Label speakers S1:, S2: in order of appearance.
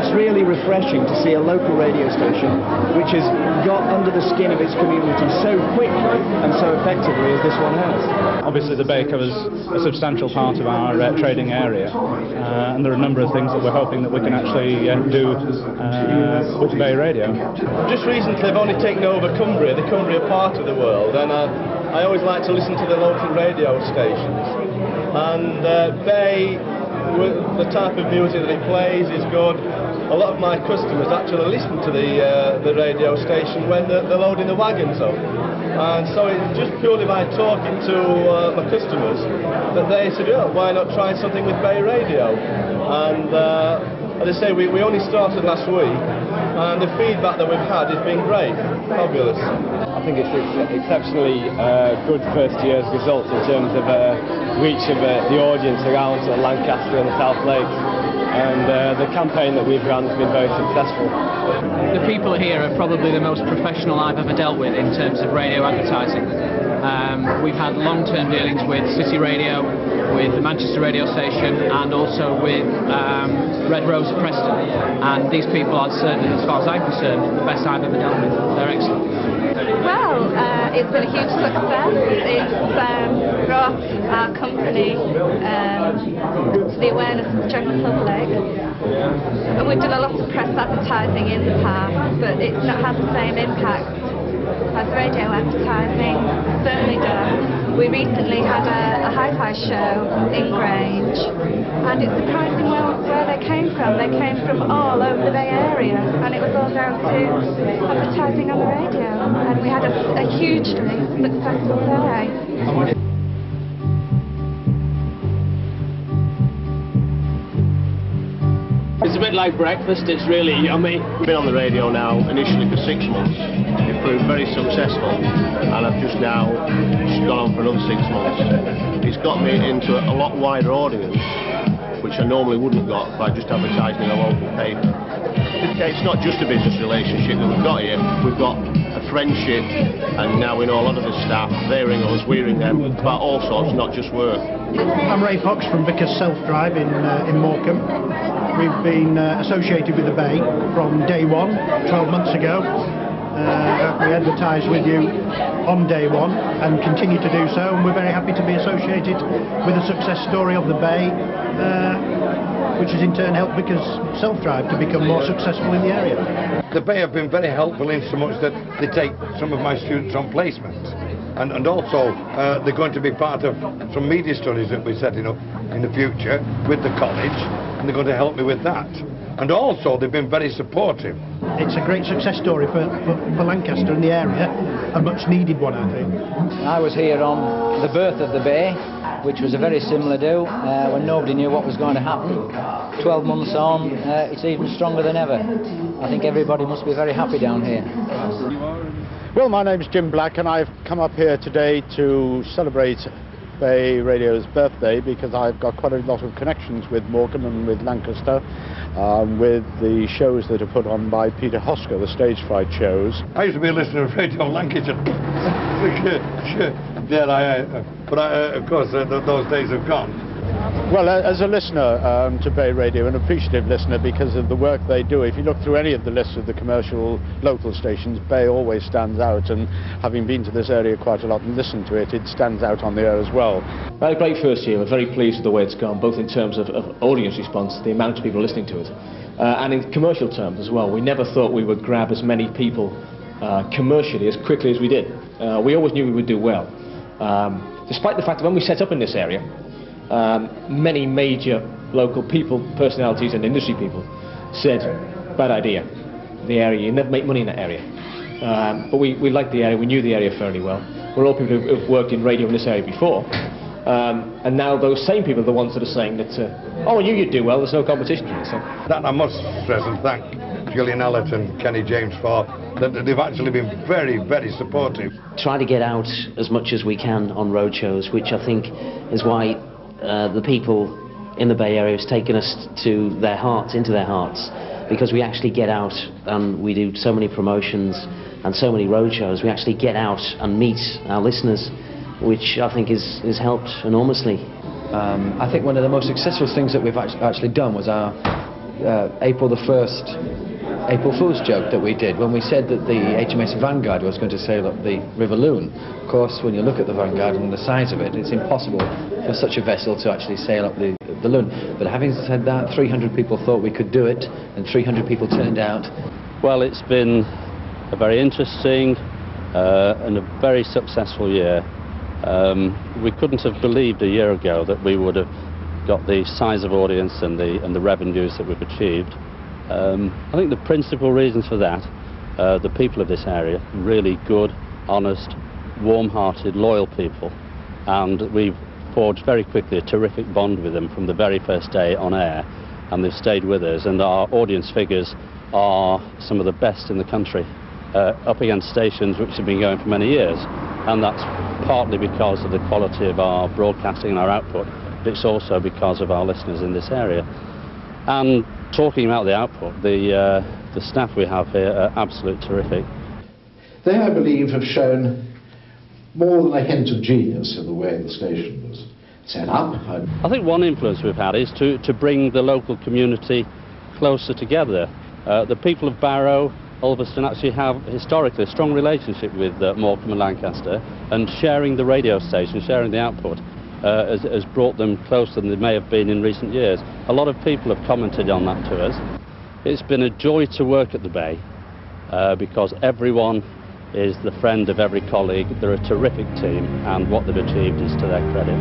S1: it's really refreshing to see a local radio station which has got under the skin of its community so quickly and so effectively as this one has.
S2: Obviously the Bay covers a substantial part of our trading area, and there are a number of things that we're hoping that we can actually do with Bay Radio.
S3: Just recently I've only taken over Cumbria, the Cumbria part of the world, and I always like to listen to the local radio stations. And Bay, the type of music that it plays is good. A lot of my customers actually listen to the radio station when they're loading the wagons up. And so it's just purely by talking to my customers that they said, oh, why not try something with Bay Radio? And as I say, we only started last week, and the feedback that we've had has been great, fabulous.
S4: I think it's exceptionally good first year's results in terms of reach of the audience around Lancaster and the South Lakes, and the campaign that we've run has been very successful.
S5: The people here are probably the most professional I've ever dealt with in terms of radio advertising. We've had long-term dealings with City Radio, with the Manchester radio station, and also with Red Rose of Preston. And these people are certainly, as far as I'm concerned, the best I've ever dealt with. They're excellent.
S6: Well, it's been a huge success. It's brought our company to the awareness of the general public. And we've done a lot of press advertising in the past, but it's not had the same impact as radio advertising certainly does. We recently had a hi-fi show in Grange, and it's surprising where they came from. They came from all over the Bay Area, and it was all down to advertising on the radio, and we had a hugely successful day.
S4: It's a bit like breakfast. It's really yummy. I've been on the radio now initially for 6 months. It proved very successful, and I've just now gone on for another 6 months. It's got me into a lot wider audience, which I normally wouldn't have got by just advertising in a local paper. It's not just a business relationship that we've got here. We've got a friendship, and now we know a lot of the staff. They ring us, we ring them, about all sorts, not just work.
S7: I'm Ray Fox from Vickers Self-Drive in Morecambe. We've been associated with the Bay from day one, 12 months ago. We advertised with you on day one and continue to do so, and we're very happy to be associated with the success story of the Bay, which has in turn helped Vickers Self-Drive to become more successful in the area.
S8: The Bay have been very helpful in so much that they take some of my students on placement. And also they're going to be part of some media studies that we're setting up in the future with the college, and they're going to help me with that. And also they've been very supportive.
S7: It's a great success story for Lancaster and the area, a much needed one, I think.
S9: I was here on the birth of the Bay, which was a very similar do, when nobody knew what was going to happen. 12 months on, it's even stronger than ever. I think everybody must be very happy down here.
S10: Well, my name's Jim Black, and I've come up here today to celebrate Bay Radio's birthday because I've got quite a lot of connections with Morecambe and with Lancaster, with the shows that are put on by Peter Hosker, the Stage Fright shows.
S8: I used to be a listener of Radio Lancaster. But of course those days have gone.
S10: Well, as a listener to Bay Radio, an appreciative listener because of the work they do. If you look through any of the lists of the commercial local stations, Bay always stands out, and having been to this area quite a lot and listened to it, it stands out on the air as well.
S11: Well, a great first year. We're very pleased with the way it's gone, both in terms of audience response, the amount of people listening to it, and in commercial terms as well. We never thought we would grab as many people commercially as quickly as we did. We always knew we would do well, despite the fact that when we set up in this area, many major local people, personalities and industry people said, bad idea, the area, you never make money in that area. But we liked the area, we knew the area fairly well. We're all people who've worked in radio in this area before. And now those same people are the ones that are saying that, oh, I knew you'd do well, there's no competition. So
S8: that I must stress and thank Gillian Ellett and Kenny James for, that they've actually been very, very supportive.
S12: Try to get out as much as we can on road shows, which I think is why the people in the Bay Area has taken us to their hearts, into their hearts, because we actually get out and we do so many promotions and so many road shows. We actually get out and meet our listeners, which I think has helped enormously.
S13: I think one of the most successful things that we've actually done was our April the 1st April Fool's joke that we did when we said that the HMS Vanguard was going to sail up the River Loon. Of course, when you look at the Vanguard and the size of it, it's impossible for such a vessel to actually sail up the Loon. But having said that, 300 people thought we could do it, and 300 people turned out.
S14: Well, it's been a very interesting and a very successful year. We couldn't have believed a year ago that we would have got the size of audience and the revenues that we've achieved. I think the principal reasons for that, the people of this area, really good, honest, warm-hearted, loyal people, and we've forged very quickly a terrific bond with them from the very first day on air, and they've stayed with us, and our audience figures are some of the best in the country, up against stations which have been going for many years, and that's partly because of the quality of our broadcasting and our output, but it's also because of our listeners in this area. And talking about the output, the staff we have here are absolutely terrific.
S15: They, I believe, have shown more than a hint of genius in the way the station was set up.
S14: I think one influence we've had is to bring the local community closer together. The people of Barrow, Ulverston actually have historically a strong relationship with Morecambe and Lancaster, and sharing the radio station, sharing the output, has brought them closer than they may have been in recent years. A lot of people have commented on that to us. It's been a joy to work at the Bay because everyone is the friend of every colleague. They're a terrific team, and what they've achieved is to their credit.